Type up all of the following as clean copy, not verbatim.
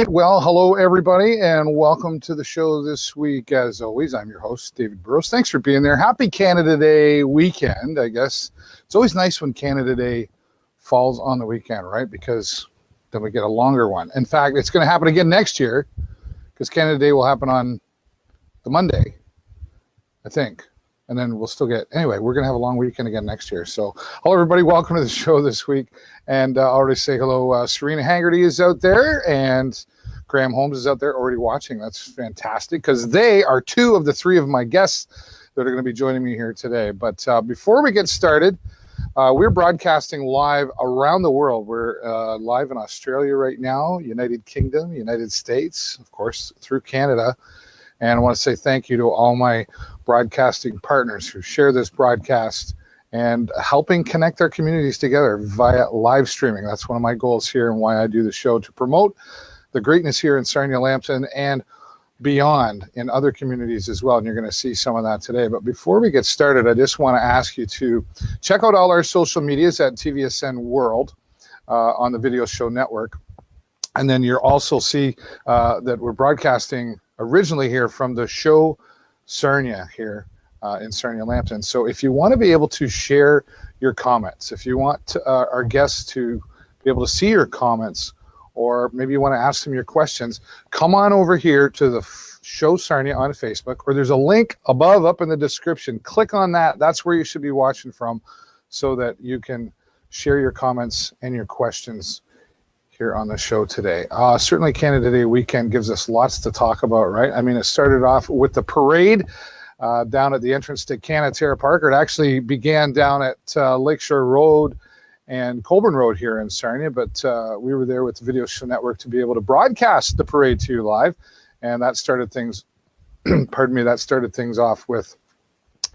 Well, hello everybody, and welcome to the show this week. As always, I'm your host, David Burrows. Thanks for being there. Happy Canada Day weekend, I guess. It's always nice when Canada Day falls on the weekend, right? Because then we get a longer one. In fact, it's going to happen again next year because Canada Day will happen on the Monday, I think. And then we'll still get, anyway, we're going to have a long weekend again next year. So, hello, everybody. Welcome to the show this week. And I'll already say hello. Sarina Haggarty is out there, and Graham Holmes is out there already watching. That's fantastic because they are two of the three of my guests that are going to be joining me here today. But before we get started, we're broadcasting live around the world. We're live in Australia right now, United Kingdom, United States, of course, through Canada. And I want to say thank you to all my broadcasting partners who share this broadcast and helping connect our communities together via live streaming. That's one of my goals here and why I do the show, to promote the greatness here in Sarnia, Lambton, and beyond in other communities as well. And you're going to see some of that today. But before we get started, I just want to ask you to check out all our social medias at TVSN World on the Video Show Network. And then you'll also see that we're broadcasting originally here from the show Sarnia here in Sarnia, Lambton. So if you want to be able to share your comments, if you want our guests to be able to see your comments, or maybe you want to ask them your questions, come on over here to the show Sarnia on Facebook, or there's a link above up in the description. Click on that. That's where you should be watching from so that you can share your comments and your questions here on the show today. Certainly Canada Day weekend gives us lots to talk about, right? I mean, it started off with the parade down at the entrance to Canatera Park. It actually began down at Lakeshore Road and Colburn Road here in Sarnia, but we were there with the Video Show Network to be able to broadcast the parade to you live, and that started things, pardon me, that started things off with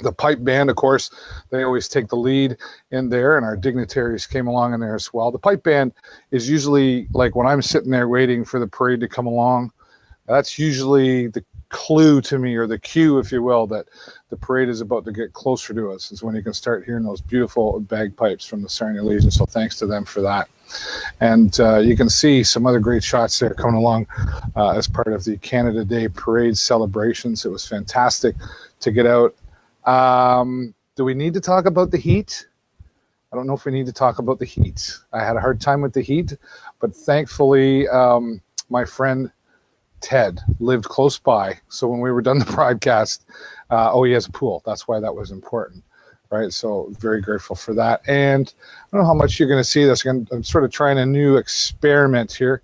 the pipe band. Of course, they always take the lead in there, and our dignitaries came along in there as well. The pipe band is usually, like when I'm sitting there waiting for the parade to come along, that's usually the clue to me, or the cue, if you will, that the parade is about to get closer to us, is when you can start hearing those beautiful bagpipes from the Sarnia Legion. So thanks to them for that. And you can see some other great shots there coming along as part of the Canada Day parade celebrations. It was fantastic to get out. Do we need to talk about the heat? I don't know if we need to talk about the heat. I had a hard time with the heat, but thankfully my friend Ted lived close by. So when we were done the broadcast, he has a pool. That's why that was important, right? So very grateful for that. And I don't know how much you're going to see this. I'm sort of trying a new experiment here.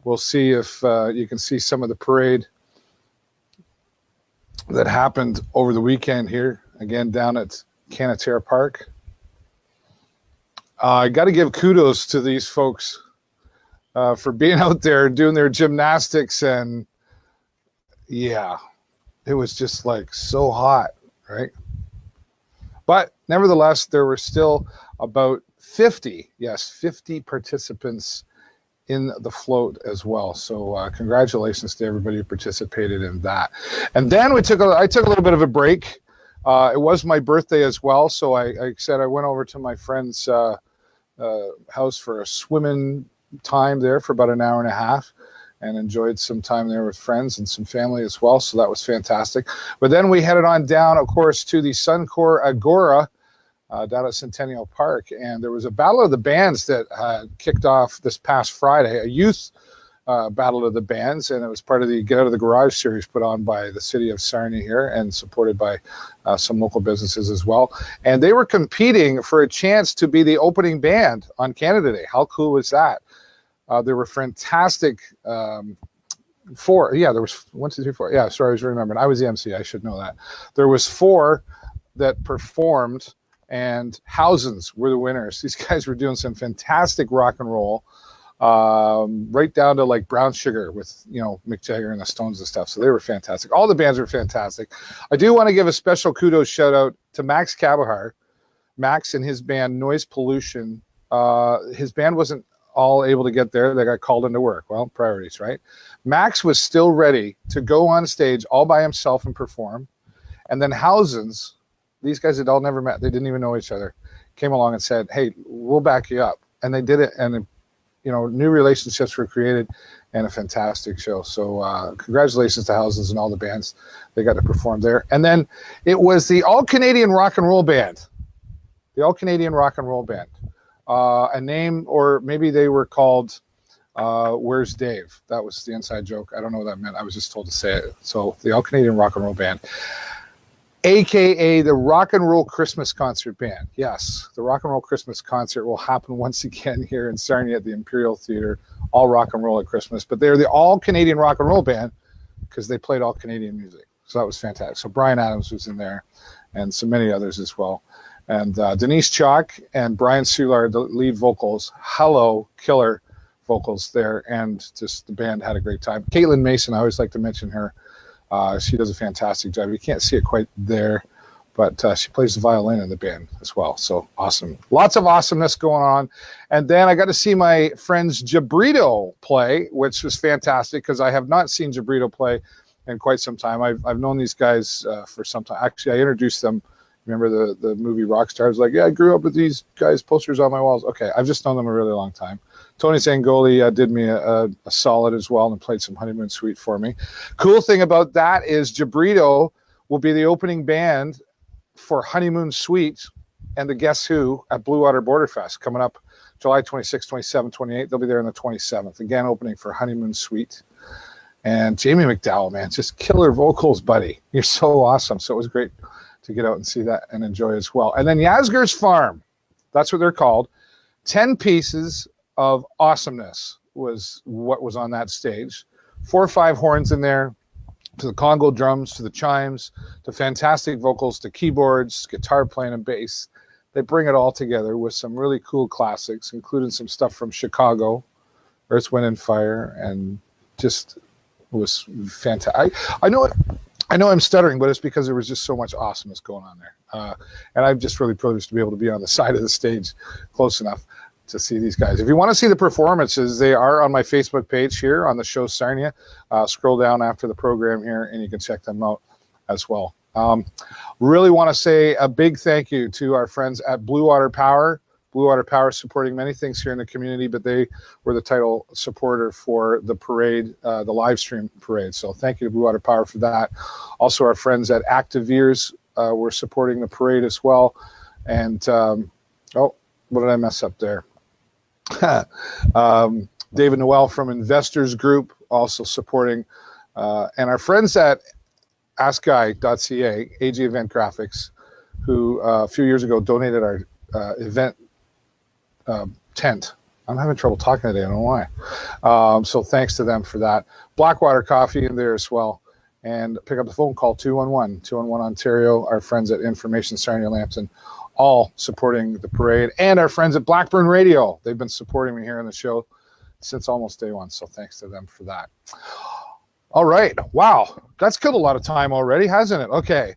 We'll see if you can see some of the parade that happened over the weekend here, again, down at Canatera Park. I got to give kudos to these folks for being out there doing their gymnastics, and yeah, it was just like so hot, right? But nevertheless, there were still about 50 participants in the float as well. So congratulations to everybody who participated in that. And then I took a little bit of a break. It was my birthday as well, so I said I went over to my friend's house for a swimming time there for about an hour and a half, and enjoyed some time there with friends and some family as well. So that was fantastic. But then we headed on down, of course, to the Suncor Agora down at Centennial Park, and there was a battle of the bands that kicked off this past Friday, a youth battle of the bands, and it was part of the Get Out of the Garage series put on by the city of Sarnia here and supported by some local businesses as well. And they were competing for a chance to be the opening band on Canada Day. How cool was that? There were fantastic there was 1, 2, 3, 4. Yeah, sorry, I was remembering. I was the MC. I should know that. There was 4 that performed, and Housens were the winners. These guys were doing some fantastic rock and roll, right down to like Brown Sugar with, Mick Jagger and the Stones and stuff. So they were fantastic. All the bands were fantastic. I do want to give a special kudos shout out to Max Cabahar. Max and his band Noise Pollution. His band wasn't all able to get there. They got called into work. Well, priorities, right? Max was still ready to go on stage all by himself and perform. And then Housens, these guys had all never met. They didn't even know each other. Came along and said, hey, we'll back you up. And they did it. And new relationships were created, and a fantastic show. So congratulations to Houses and all the bands they got to perform there. And then it was the All Canadian Rock and Roll Band. The All Canadian Rock and Roll Band. A name, or maybe they were called Where's Dave? That was the inside joke. I don't know what that meant. I was just told to say it. So the All Canadian Rock and Roll Band, AKA the Rock and Roll Christmas Concert Band. Yes, the Rock and Roll Christmas Concert will happen once again here in Sarnia at the Imperial Theatre, all rock and roll at Christmas. But they're the All Canadian Rock and Roll Band because they played all Canadian music. So that was fantastic. So Brian Adams was in there and so many others as well. And Denise Chalk and Brian Soulard, the lead vocals. Hello, killer vocals there. And just the band had a great time. Caitlin Mason, I always like to mention her. She does a fantastic job. You can't see it quite there, but she plays the violin in the band as well. So awesome. Lots of awesomeness going on. And then I got to see my friends Jabrito play, which was fantastic because I have not seen Jabrito play in quite some time. I've known these guys for some time. Actually, I introduced them. Remember the movie Rockstars? Like, yeah, I grew up with these guys' posters on my walls. Okay, I've just known them a really long time. Tony Zangoli did me a solid as well and played some Honeymoon Suite for me. Cool thing about that is Jabrito will be the opening band for Honeymoon Suite and the Guess Who at Bluewater BorderFest coming up July 26, 27, 28. They'll be there on the 27th. Again, opening for Honeymoon Suite. And Jamie McDowell, man, just killer vocals, buddy. You're so awesome. So it was great to get out and see that and enjoy as well. And then Yasgur's Farm, that's what they're called. 10 pieces of awesomeness was what was on that stage. 4 or 5 horns in there, to the Congo drums, to the chimes, to fantastic vocals, to keyboards, guitar playing, and bass. They bring it all together with some really cool classics, including some stuff from Chicago, Earth, Wind, and Fire, and just was fantastic. I know I'm stuttering, but it's because there was just so much awesomeness going on there. And I'm just really privileged to be able to be on the side of the stage close enough to see these guys. If you want to see the performances, they are on my Facebook page here on the show Sarnia. Scroll down after the program here and you can check them out as well. Really want to say a big thank you to our friends at Bluewater Power. Bluewater Power supporting many things here in the community, but they were the title supporter for the parade, the live stream parade. So thank you to Bluewater Power for that. Also, our friends at Active Ears were supporting the parade as well. And, what did I mess up there? David Noel from Investors Group also supporting. And our friends at AskGuy.ca, AG Event Graphics, who a few years ago donated our event tent. I'm having trouble talking today. I don't know why. So thanks to them for that. Blackwater Coffee in there as well. And pick up the phone call 211 Ontario. Our friends at Information Sarnia Lampson, all supporting the parade. And our friends at Blackburn Radio. They've been supporting me here on the show since almost day one. So thanks to them for that. All right. Wow. That's killed a lot of time already, hasn't it? Okay.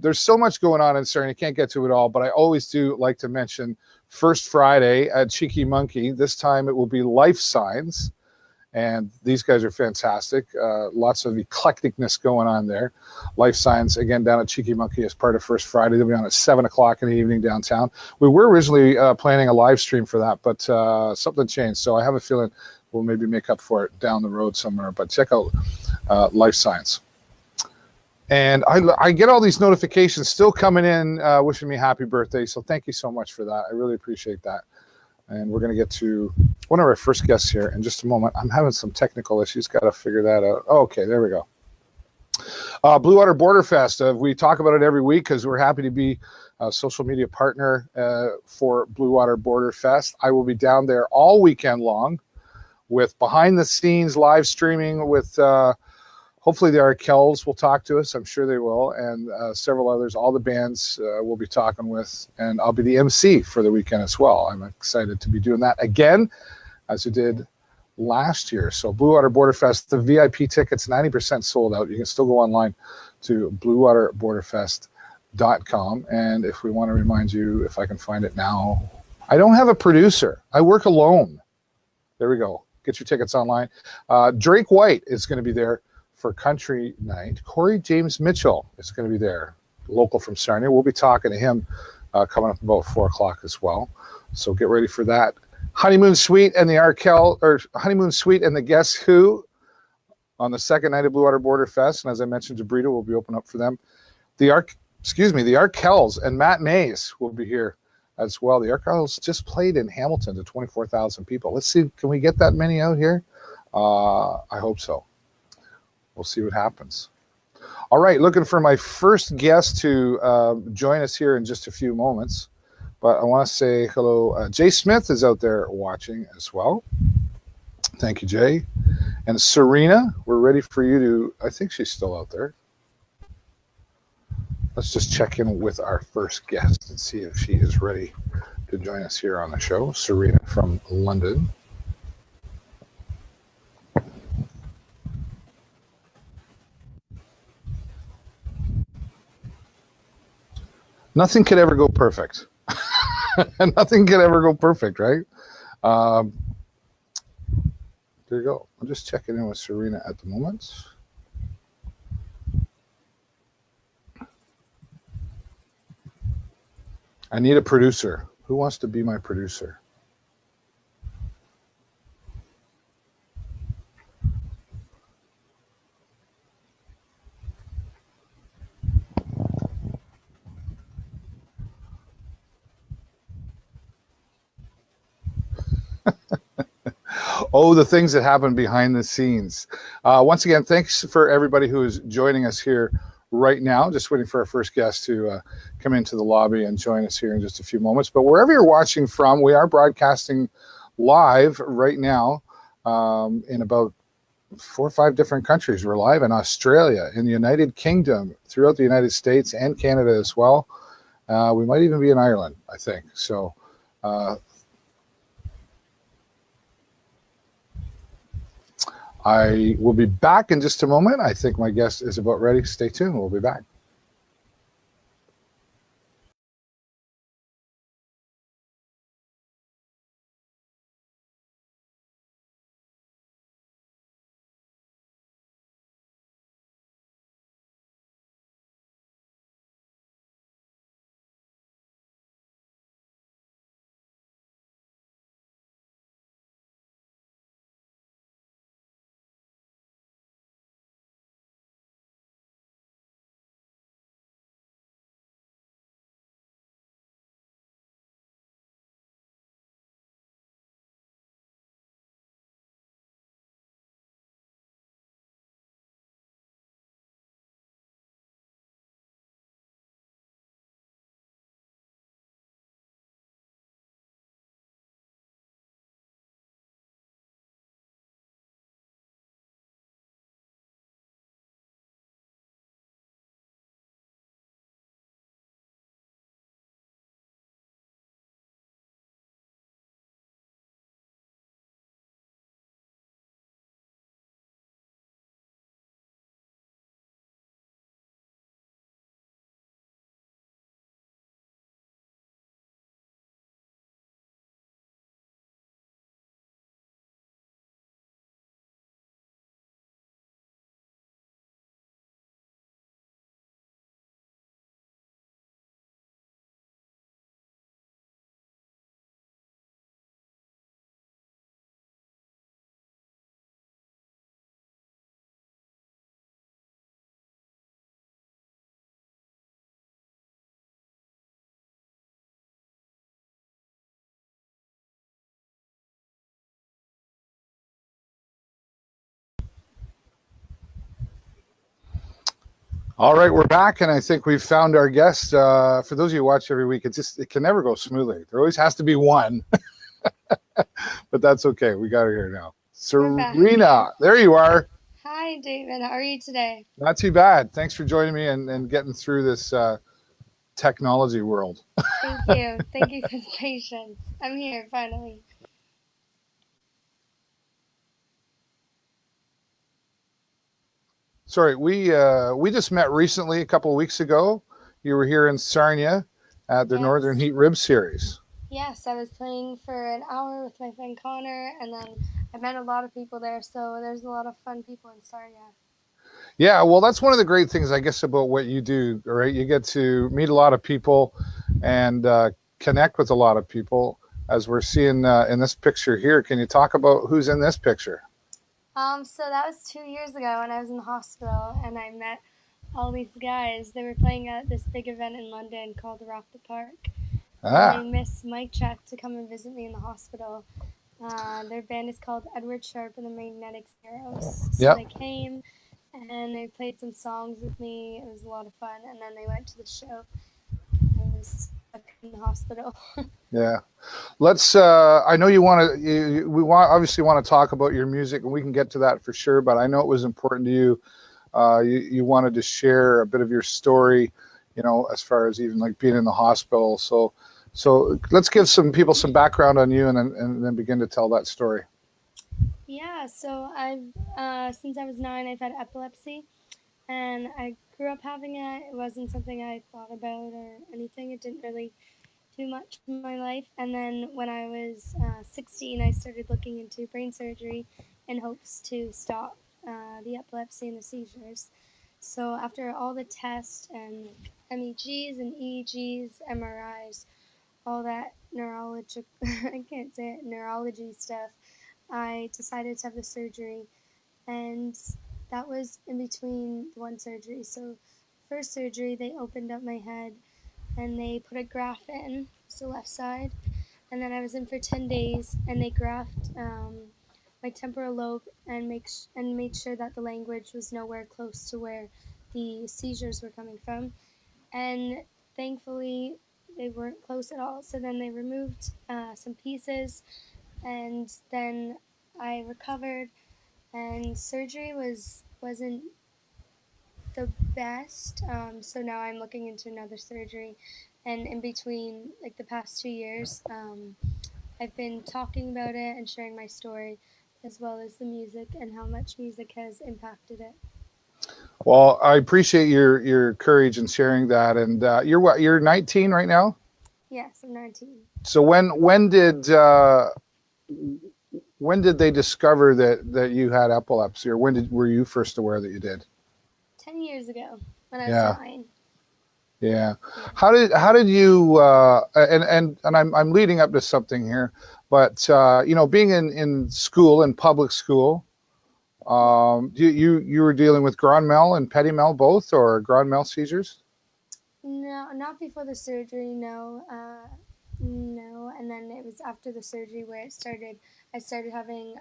There's so much going on in Sarnia. Can't get to it all, but I always do like to mention First Friday at Cheeky Monkey. This time it will be Life Signs, and these guys are fantastic. Lots of eclecticness going on there. Life Signs, again, down at Cheeky Monkey as part of First Friday. They'll be on at 7 o'clock in the evening downtown. We were originally planning a live stream for that, but something changed, so I have a feeling we'll maybe make up for it down the road somewhere. But check out Life Signs. And I get all these notifications still coming in wishing me happy birthday. So thank you so much for that. I really appreciate that. And we're going to get to one of our first guests here in just a moment. I'm having some technical issues. Got to figure that out. Oh, okay, there we go. Bluewater BorderFest. We talk about it every week because we're happy to be a social media partner for Bluewater BorderFest. I will be down there all weekend long with behind the scenes live streaming with hopefully the Arkells will talk to us. I'm sure they will. And several others. All the bands we'll be talking with. And I'll be the MC for the weekend as well. I'm excited to be doing that again, as we did last year. So Bluewater BorderFest, the VIP tickets, 90% sold out. You can still go online to bluewaterborderfest.com. And if we want to remind you, if I can find it now, I don't have a producer. I work alone. There we go. Get your tickets online. Drake White is going to be there for country night. Cory James Mitchell is going to be there, local from Sarnia. We'll be talking to him coming up about 4 o'clock as well. So get ready for that. Honeymoon Suite and the Honeymoon Suite and the Guess Who on the second night of Bluewater BorderFest. And as I mentioned, Jabrita will be open up for them. The Arkells and Matt Mays will be here as well. The Arkells just played in Hamilton to 24,000 people. Let's see, can we get that many out here? I hope so. We'll see what happens. All right, looking for my first guest to join us here in just a few moments. But I want to say hello. Jay Smith is out there watching as well. Thank you, Jay. And Sarina, we're ready for you to, I think she's still out there. Let's just check in with our first guest and see if she is ready to join us here on the show. Sarina from London. Nothing could ever go perfect. Nothing can ever go perfect, right? There you go. I'm just checking in with Sarina at the moment. I need a producer. Who wants to be my producer? Oh, the things that happen behind the scenes. Once again, thanks for everybody who is joining us here right now. Just waiting for our first guest to come into the lobby and join us here in just a few moments. But wherever you're watching from, we are broadcasting live right now in about 4 or 5 different countries. We're live in Australia, in the United Kingdom, throughout the United States and Canada as well. We might even be in Ireland, I think. So I will be back in just a moment. I think my guest is about ready. Stay tuned. We'll be back. All right, we're back, and I think we've found our guest. For those of you who watch every week, it can never go smoothly. There always has to be one, but that's okay. We got her here now. Sarina, there you are. Hi, David. How are you today? Not too bad. Thanks for joining me and getting through this technology world. Thank you. Thank you for the patience. I'm here, finally. Sorry, we just met recently a couple of weeks ago. You were here in Sarnia at the Northern Heat Rib Series. Yes, I was playing for an hour with my friend Connor, and then I met a lot of people there, so there's a lot of fun people in Sarnia. Yeah, well, that's one of the great things, I guess, about what you do, right? You get to meet a lot of people and connect with a lot of people. as we're seeing in this picture here. Can you talk about who's in this picture? So that was 2 years ago when I was in the hospital, and I met all these guys. They were playing at this big event in London called Rock the Park, and they missed mic check to come and visit me in the hospital. Their band is called Edward Sharp and the Magnetic Zeros. So they came and they played some songs with me. It was a lot of fun, and then they went to the show. I was stuck in the hospital. Yeah. Let's I know obviously want to talk about your music, and we can get to that for sure, but I know it was important to you. You wanted to share a bit of your story, as far as even like being in the hospital. So let's give some people some background on you, and then begin to tell that story. Yeah, so I've since I was 9, I've had epilepsy, and I grew up having it. It wasn't something I thought about or anything. It didn't really do much in my life. And then when I was 16, I started looking into brain surgery in hopes to stop the epilepsy and the seizures. So after all the tests and MEGs and EEGs, MRIs, all that neurology stuff, I decided to have the surgery, and that was in between one surgery. So first surgery, they opened up my head and they put a graft in, so left side, and then I was in for 10 days, and they grafted my temporal lobe and made sure that the language was nowhere close to where the seizures were coming from, and thankfully they weren't close at all. So then they removed some pieces, and then I recovered, and surgery wasn't the best. So now I'm looking into another surgery, and in between, like the past 2 years, I've been talking about it and sharing my story, as well as the music and how much music has impacted it. Well, I appreciate your courage in sharing that. And you're what? You're 19 right now? Yes, I'm 19. So when did they discover that you had epilepsy, or were you first aware that you did? 10 years ago, when I was 9. Yeah. How did you and I'm leading up to something here, but being in school, in public school, you were dealing with grand mal and petit mal both, or grand mal seizures? No, not before the surgery. No, no. And then it was after the surgery where I started having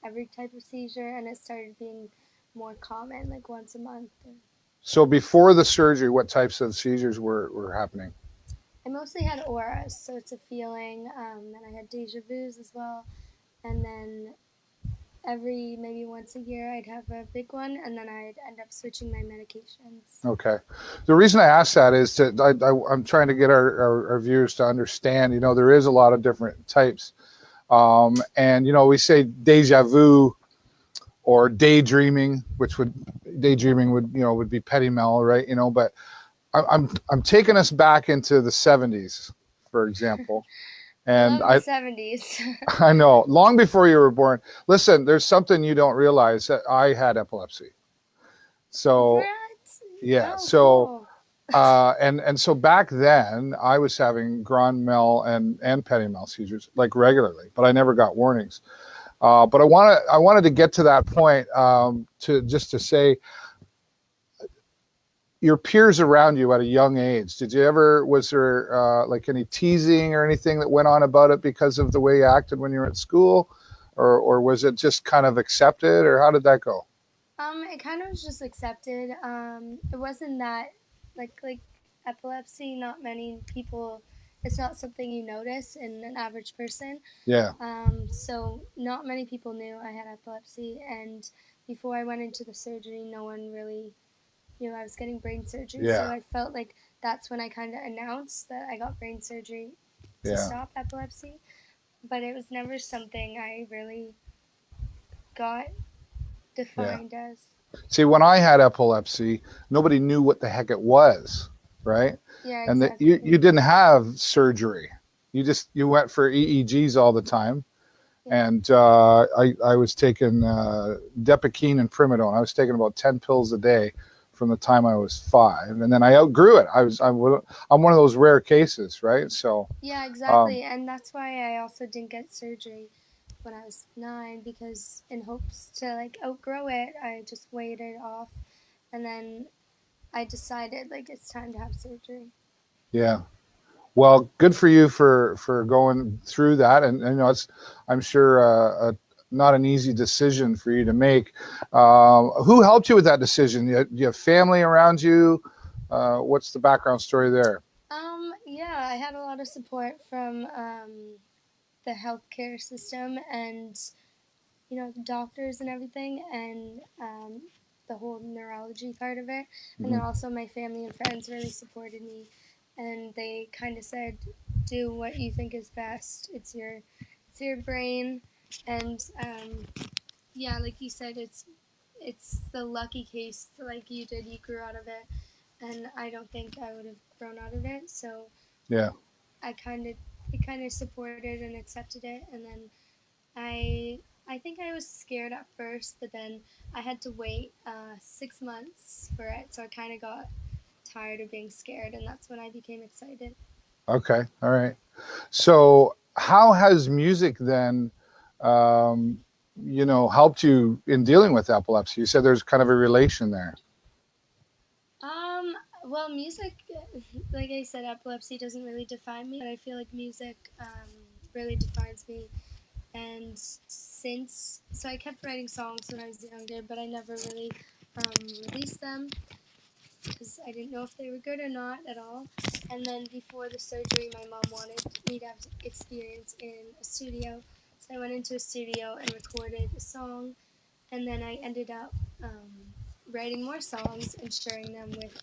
every type of seizure, and it started being more common, like once a month. So before the surgery, what types of seizures were happening? I mostly had auras, so it's a feeling. Then I had deja vus as well, and then maybe once a year I'd have a big one, and then I'd end up switching my medications. Okay. The reason I ask that is I'm trying to get our viewers to understand, there is a lot of different types. And, we say deja vu or daydreaming, daydreaming would be petit mal, right? But I'm taking us back into the 70s, for example. And the 70s. I know, long before you were born. Listen, there's something you don't realize, that I had epilepsy. So yeah, so cool. And so back then I was having grand mal and petit mal seizures like regularly, but I never got warnings. But I wanted to get to that point, to say, your peers around you at a young age, was there like any teasing or anything that went on about it because of the way you acted when you were at school, or was it just kind of accepted, or how did that go? It kind of was just accepted. It wasn't that like epilepsy. Not many people. It's not something you notice in an average person. Yeah. So not many people knew I had epilepsy, and before I went into the surgery, no one really knew I was getting brain surgery. Yeah. So I felt like that's when I kind of announced that I got brain surgery to stop epilepsy. But it was never something I really got defined as. See, when I had epilepsy, nobody knew what the heck it was, right? Yeah, exactly. And you didn't have surgery. You went for EEGs all the time. Yeah. And I was taking Depakine and Primidone. I was taking about 10 pills a day from the time I was 5, and then I outgrew it. I'm one of those rare cases, right? So Yeah, um, exactly. And that's why I also didn't get surgery when I was 9, because in hopes to like outgrow it, I just waited off, and then I decided like it's time to have surgery. yeah. Well, good for you for going through that, and you know, it's I'm sure not an easy decision for you to make. Who helped you with that decision? Do you have family around you? What's the background story there? Yeah, I had a lot of support from the healthcare system and doctors and everything, and the whole neurology part of it. And then Hmm. also my family and friends really supported me, and they kind of said, "Do what you think is best. It's your brain." And yeah, like you said, it's the lucky case. Like you did, you grew out of it, and I don't think I would have grown out of it. So Yeah. I kind of supported and accepted it, and then I I think I was scared at first, but then I had to wait 6 months for it, so I kind of got tired of being scared, and that's when I became excited. Okay. All right. So, how has music then, um, helped you in dealing with epilepsy? You said there's kind of a relation there. Um, well, music, like I said, epilepsy doesn't really define me, but I feel like music really defines me. And so I kept writing songs when I was younger, but I never really released them because I didn't know if they were good or not at all. And then before the surgery, my mom wanted me to have experience in a studio. So I went into a studio and recorded a song, and then I ended up writing more songs and sharing them with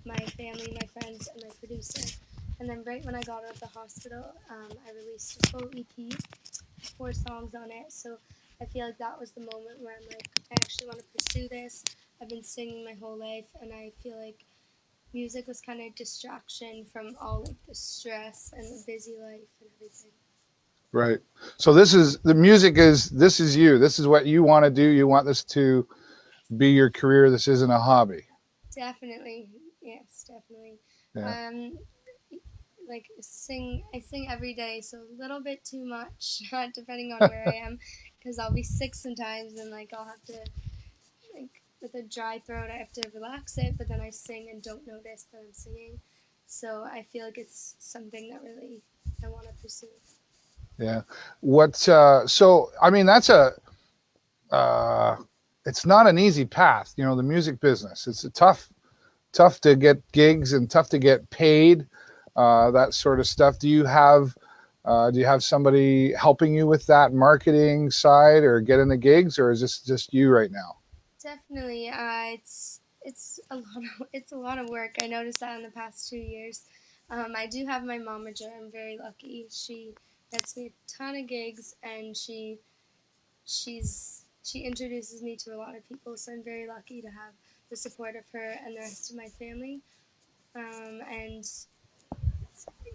my family, my friends, and my producer. And then right when I got out of the hospital, I released a full EP, 4 songs on it. So I feel like that was the moment where I'm like, I actually want to pursue this. I've been singing my whole life, and I feel like music was kind of distraction from all like the stress and the busy life and everything. Right. So this is the music is this is you. This is what you want to do. You want this to be your career. This isn't a hobby. Definitely, yes, definitely. Yeah. Um, like I sing every day, so a little bit too much, depending on where I am, because I'll be sick sometimes, and like I'll have to like with a dry throat, I have to relax it, but then I sing and don't notice that I'm singing. So I feel like it's something that really I want to pursue. Yeah. So I mean that's a uh it's not an easy path, the music business. It's a tough to get gigs and tough to get paid, that sort of stuff. Do you have somebody helping you with that marketing side or getting the gigs, or is this just you right now? Definitely, it's a lot of work. I noticed that in the past 2 years. I do have my momager. I'm very lucky. She gets me a ton of gigs, and she introduces me to a lot of people. So I'm very lucky to have the support of her and the rest of my family. And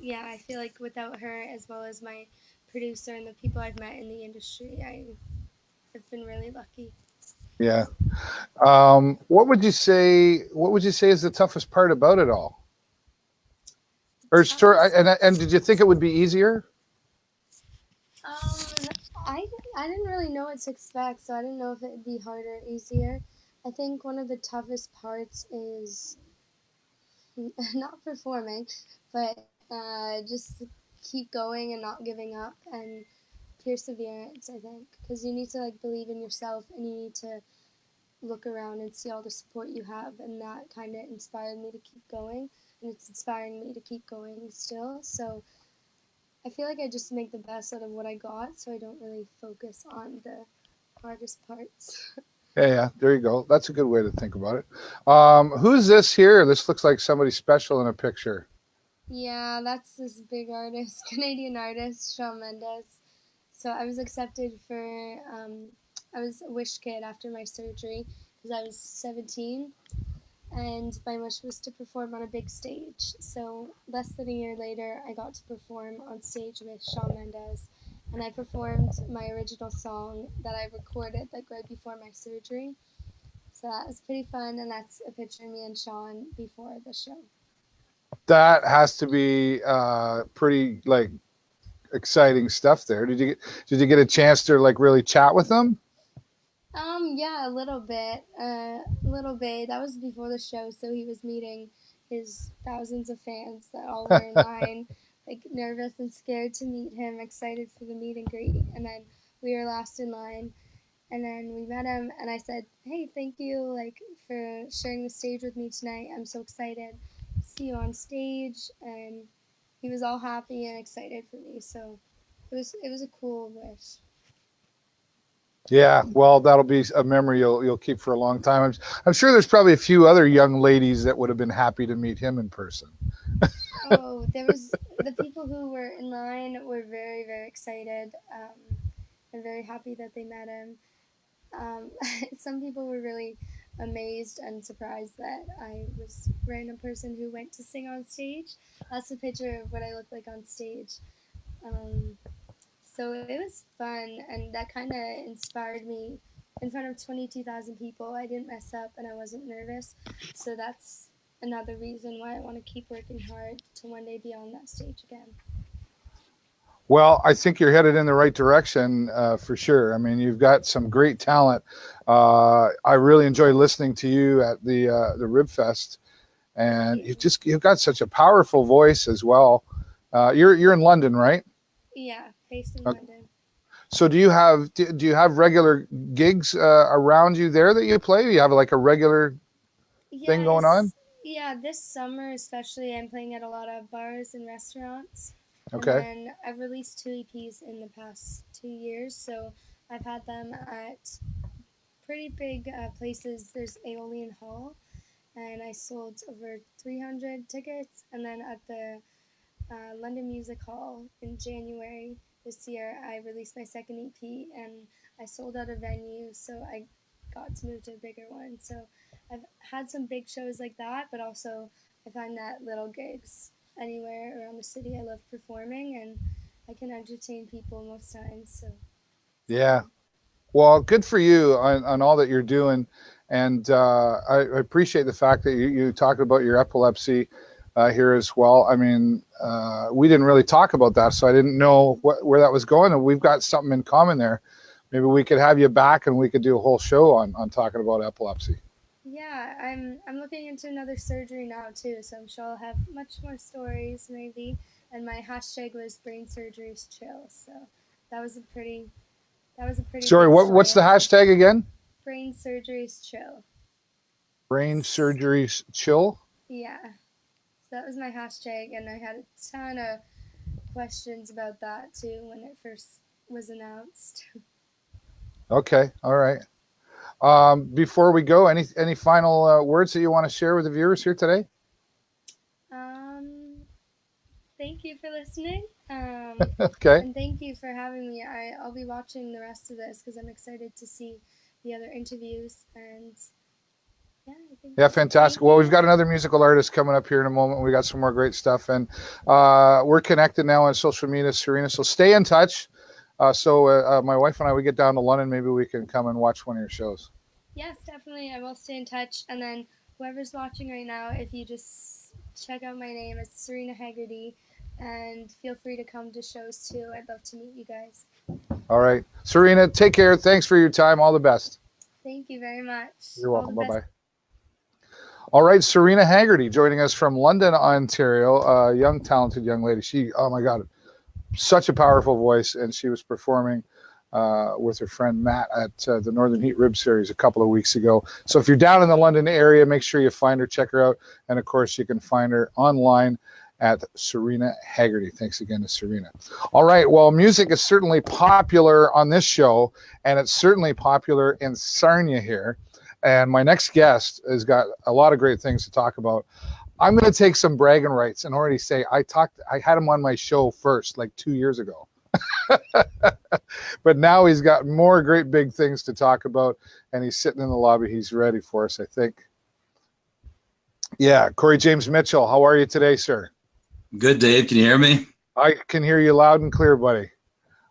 yeah, I feel like without her, as well as my producer and the people I've met in the industry, I've been really lucky. Yeah. What would you say is the toughest part about it all? Or sure, Toughest. and did you think it would be easier? Um, I didn't really know what to expect, so I didn't know if it would be harder or easier. I think one of the toughest parts is not performing, but just keep going and not giving up and perseverance. I think because you need to like believe in yourself, and you need to look around and see all the support you have, and that kind of inspired me to keep going, and it's inspiring me to keep going still. So I feel like I just make the best out of what I got, so I don't really focus on the hardest parts. Yeah, yeah. There you go. That's a good way to think about it. Who's this here? This looks like somebody special in a picture. Yeah, that's this big artist, Canadian artist, Shawn Mendes. So I was accepted for, I was a Wish kid after my surgery because I was 17, and my wish was to perform on a big stage. So less than a year later, I got to perform on stage with Shawn Mendes, and I performed my original song that I recorded like right before my surgery. So So that was pretty fun, and that's a picture of me and Sean before the show. That has to be pretty like exciting stuff there. Did you get a chance to like really chat with them? Yeah, a little bit. That was before the show, so he was meeting his thousands of fans that all were in line, like nervous and scared to meet him, excited for the meet and greet. And then we were last in line, and then we met him, and I said, "Hey, thank you, like, for sharing the stage with me tonight. I'm so excited to see you on stage." And he was all happy and excited for me, so it was a cool wish. Yeah, well, that'll be a memory you'll keep for a long time. I'm sure there's probably a few other young ladies that would have been happy to meet him in person. Oh, there was the people who were in line were very, very excited and very happy that they met him. Some people were really amazed and surprised that I was a random person who went to sing on stage. That's a picture of what I look like on stage. So it was fun, and that kind of inspired me. In front of 22,000 people, I didn't mess up and I wasn't nervous. So that's another reason why I want to keep working hard to one day be on that stage again. Well, I think you're headed in the right direction for sure. I mean, you've got some great talent. I really enjoy listening to you at the Rib Fest, and you've got such a powerful voice as well. You're in London, right? Yeah, based in London. So do you have regular gigs around you there that you play? Do you have like a regular thing going on? Yeah, this summer especially, I'm playing at a lot of bars and restaurants. Okay. And then I've released 2 EPs in the past 2 years, so I've had them at pretty big places. There's Aeolian Hall, and I sold over 300 tickets. And then at the London Music Hall in January this year, I released my second EP, and I sold out a venue, so I got to move to a bigger one. So I've had some big shows like that, but also I find that little gigs anywhere around the city. I love performing, and I can entertain people most times. So yeah, well, good for you on all that you're doing, and I appreciate the fact that you talked about your epilepsy here as well. I mean, we didn't really talk about that, so I didn't know where that was going, and we've got something in common there. Maybe we could have you back, and we could do a whole show on talking about epilepsy. Yeah, I'm looking into another surgery now too, so I'm sure I'll have much more stories maybe. And my hashtag was brain surgeries chill, so that was a pretty Sorry, big what's the story. hashtag again? Brain surgeries chill. Brain surgeries chill. Yeah, so that was my hashtag, and I had a ton of questions about that too when it first was announced. Okay, all right. Before we go, any final words that you want to share with the viewers here today? Thank you for listening. Okay. And thank you for having me. I'll be watching the rest of this because I'm excited to see the other interviews. And yeah, fantastic. Well, we've got another musical artist coming up here in a moment. We got some more great stuff, and we're connected now on social media, Sarina. So stay in touch. So my wife and I, we get down to London, maybe we can come and watch one of your shows. Yes, definitely. I will stay in touch. And then whoever's watching right now, if you just check out my name, it's Sarina Haggarty, and feel free to come to shows too. I'd love to meet you guys. All right. Sarina, take care. Thanks for your time. All the best. Thank you very much. You're welcome. Bye-bye. All right, Sarina Haggarty joining us from London, Ontario, a young, talented young lady. She, oh my God, such a powerful voice, and she was performing with her friend Matt at the Northern Heat Rib Series a couple of weeks ago. So if you're down in the London area, make sure you find her, check her out, and of course you can find her online at Sarina Haggarty. Thanks again to Sarina. All right, well, music is certainly popular on this show, and it's certainly popular in Sarnia here. And my next guest has got a lot of great things to talk about. I'm going to take some bragging rights and already say I had him on my show first, like 2 years ago. But now he's got more great big things to talk about, and he's sitting in the lobby. He's ready for us, I think. Yeah, Cory James Mitchell, how are you today, sir? Good, Dave. Can you hear me? I can hear you loud and clear, buddy.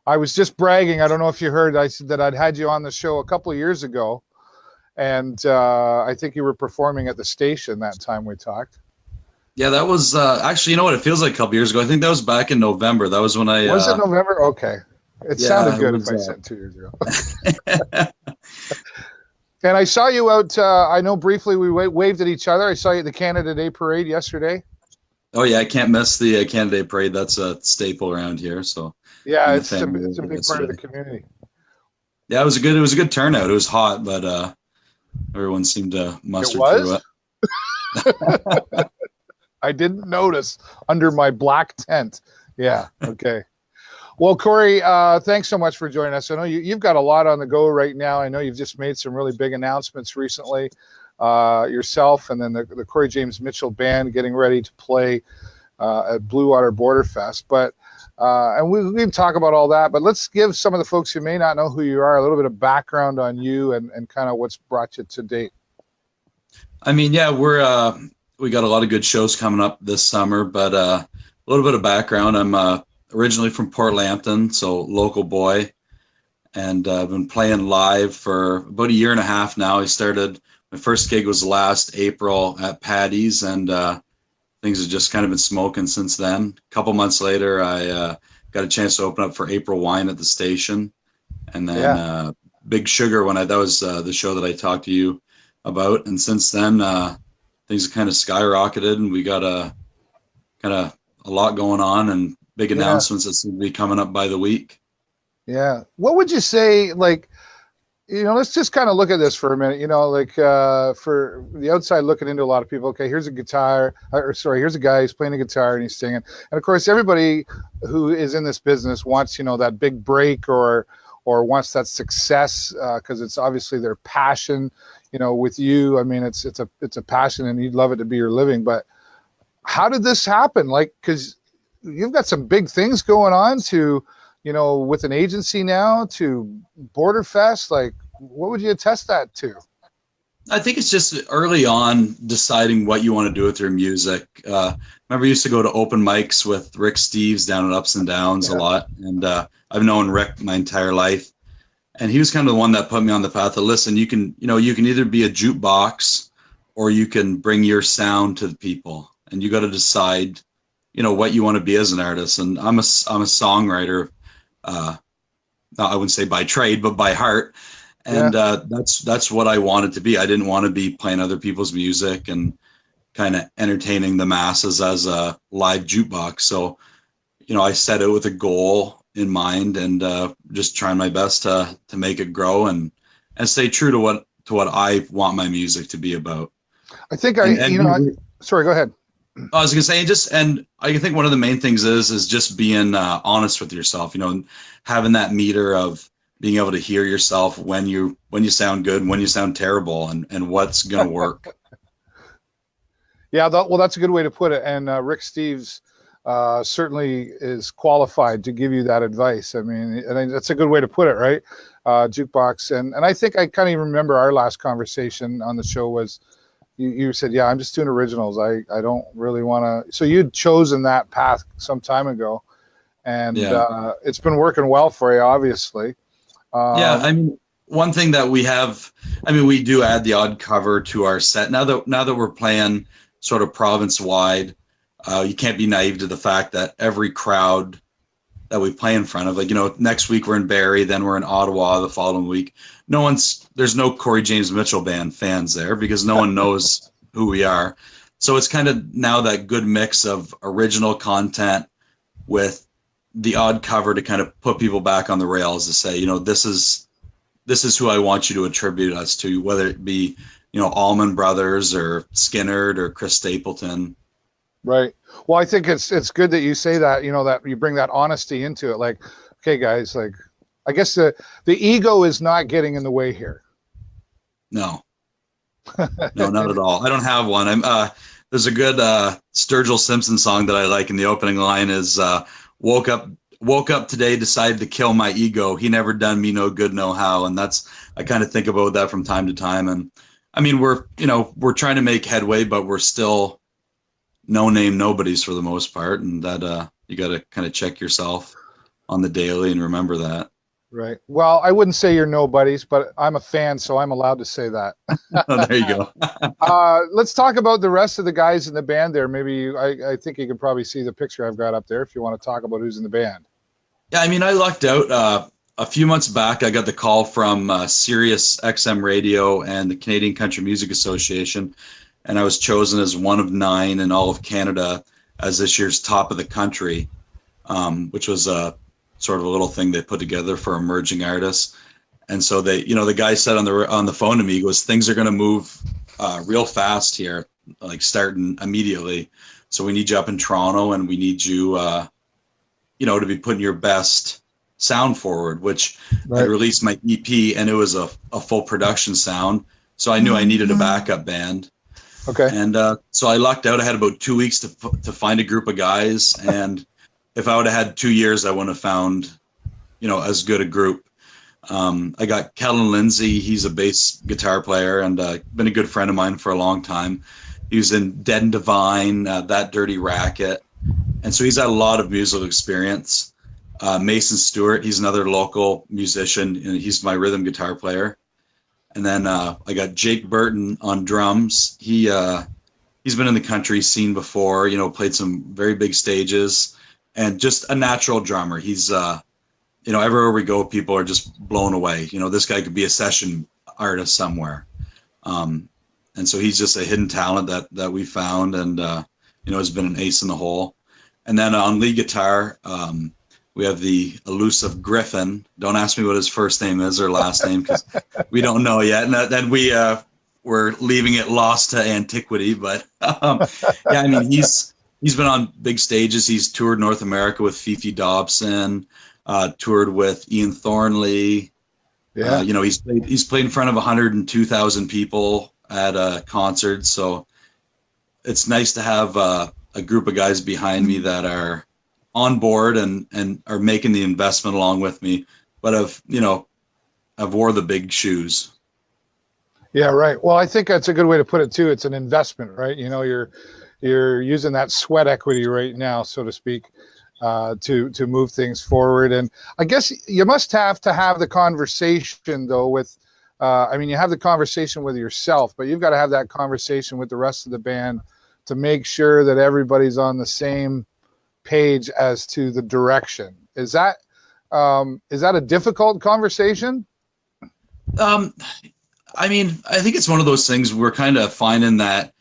I was just bragging. I don't know if you heard. I said that I'd had you on the show a couple of years ago, And I think you were performing at the station that time we talked. Yeah, that was actually, you know what? It feels like a couple years ago. I think that was back in November. That was when I. Was it November? Okay. It sounded good if I said 2 years ago. And I saw you out, I know briefly we waved at each other. I saw you at the Canada Day Parade yesterday. Oh, yeah, I can't miss the Canada Day Parade. That's a staple around here. So yeah, it's a big part of the community. Yeah, it was a good turnout. It was hot, but everyone seemed to muster through it. I didn't notice under my black tent. Yeah. Okay. Well, Cory, thanks so much for joining us. I know you've got a lot on the go right now. I know you've just made some really big announcements recently, yourself, and then the Cory James Mitchell Band getting ready to play at Bluewater BorderFest. But and we can talk about all that. But let's give some of the folks who may not know who you are a little bit of background on you and kind of what's brought you to date. I mean, yeah, we got a lot of good shows coming up this summer, but a little bit of background. I'm originally from Port Lambton, so local boy, and I've been playing live for about a year and a half now. My first gig was last April at Paddy's, and things have just kind of been smoking since then. A couple months later, I got a chance to open up for April Wine at the station, and then Big Sugar that was the show that I talked to you about, and since then things have kind of skyrocketed, and we got a lot going on and big announcements that seem to be coming up by the week. Yeah. What would you say, like, let's just kind of look at this for a minute, for the outside looking into a lot of people. Okay, here's a here's a guy who's playing a guitar and he's singing. And of course, everybody who is in this business wants, that big break or wants that success because it's obviously their passion. With you, I mean, it's a passion and you'd love it to be your living. But how did this happen? Like, because you've got some big things going on with an agency now to BorderFest. Like, what would you attest that to? I think it's just early on deciding what you want to do with your music. Remember, I used to go to open mics with Rick Steves down at Ups and Downs a lot. And I've known Rick my entire life. And he was kind of the one that put me on the path of, listen, you can either be a jukebox or you can bring your sound to the people. And you got to decide, what you want to be as an artist. And I'm a songwriter, I wouldn't say by trade, but by heart. And that's what I wanted to be. I didn't want to be playing other people's music and kind of entertaining the masses as a live jukebox. So, I set it with a goal in mind and just trying my best to make it grow and stay true to what I want my music to be about. I think sorry, go ahead. I was gonna say, and I think one of the main things is just being honest with yourself, having that meter of being able to hear yourself when you sound good, when you sound terrible, and what's gonna work. Yeah, that's a good way to put it. And Rick Steves certainly is qualified to give you that advice. I mean, and that's a good way to put it, right? Jukebox. And I think I kind of remember our last conversation on the show was you said, yeah, I'm just doing originals. I don't really want to. So you'd chosen that path some time ago, and it's been working well for you, obviously. I mean, one thing that we have, we do add the odd cover to our set. Now that we're playing sort of province-wide, you can't be naive to the fact that every crowd that we play in front of, next week we're in Barrie, then we're in Ottawa the following week. There's no Cory James Mitchell Band fans there because no one knows who we are. So it's kind of now that good mix of original content with the odd cover to kind of put people back on the rails to say, this is who I want you to attribute us to, whether it be, Allman Brothers or Skinnerd or Chris Stapleton. Right. Well, I think it's good that you say that, that you bring that honesty into it. Like, okay, guys, like, I guess the ego is not getting in the way here. No, not at all. I don't have one. There's a good Sturgill Simpson song that I like, and the opening line is woke up today, decided to kill my ego. He never done me no good, no how. And I kind of think about that from time to time. And I mean, we're trying to make headway, but we're still no name nobodies for the most part. And that you got to kind of check yourself on the daily and remember that. Right. Well, I wouldn't say you're nobodies, but I'm a fan, so I'm allowed to say that. Oh, there you go. Let's talk about the rest of the guys in the band there. Maybe I think you can probably see the picture I've got up there if you want to talk about who's in the band. Yeah, I mean, I lucked out. A few months back, I got the call from Sirius XM Radio and the Canadian Country Music Association, and I was chosen as one of 9 in all of Canada as this year's top of the country, which was sort of a little thing they put together for emerging artists. And so they, the guy said on the phone to me, he goes, things are going to move real fast here, like starting immediately. So we need you up in Toronto, and we need you, to be putting your best sound forward, which I released my EP, and it was a full production sound. So I knew I needed a backup band. Okay. And so I lucked out. I had about 2 weeks to find a group of guys. And if I would have had 2 years, I wouldn't have found, as good a group. I got Kellen Lindsay. He's a bass guitar player and been a good friend of mine for a long time. He was in Dead and Divine, That Dirty Racket. And so he's had a lot of musical experience. Mason Stewart, he's another local musician, and he's my rhythm guitar player. And then I got Jake Burton on drums. He's been in the country scene before, played some very big stages, and just a natural drummer. He's, everywhere we go, people are just blown away. This guy could be a session artist somewhere. And so he's just a hidden talent that we found, and, has been an ace in the hole. And then on lead guitar, we have the elusive Griffin. Don't ask me what his first name is or last name, because we don't know yet. And then we're leaving it lost to antiquity. But he's been on big stages. He's toured North America with Fifi Dobson, toured with Ian Thornley. Yeah. He's played in front of 102,000 people at a concert. So it's nice to have a group of guys behind me that are on board and are making the investment along with me, but I've wore the big shoes. Yeah, right. Well, I think that's a good way to put it too. It's an investment, right? You're using that sweat equity right now, so to speak, to move things forward. And I guess you must have to have the conversation though with, you have the conversation with yourself, but you've got to have that conversation with the rest of the band to make sure that everybody's on the same page as to the direction. Is that a difficult conversation? I think it's one of those things we're kind of finding that